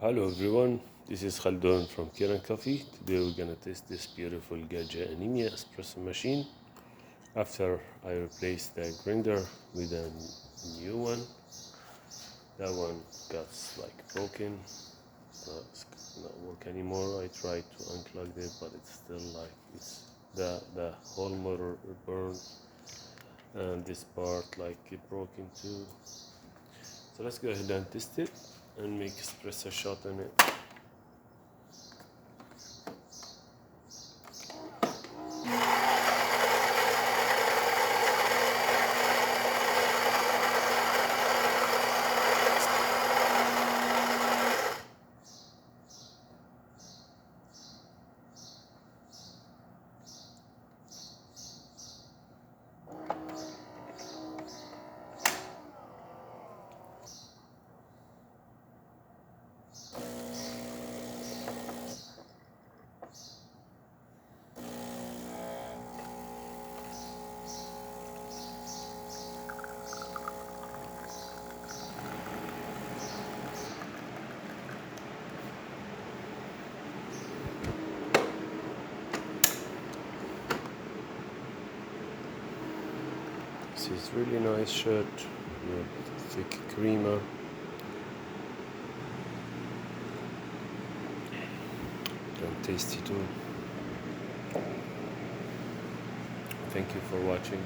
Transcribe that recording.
Hello everyone, this is Khaldun from Kanen Coffee. Today we're gonna test this beautiful Gaja Anemia espresso machine after I replaced the grinder with a new one. That one got broken, it's not work anymore. I tried to unplug it, but it's still it's the whole motor burned and this part it broken too. So let's go ahead and test it and make espresso shot in it. This is really nice shirt with thick creamer. And tasty too. Thank you for watching.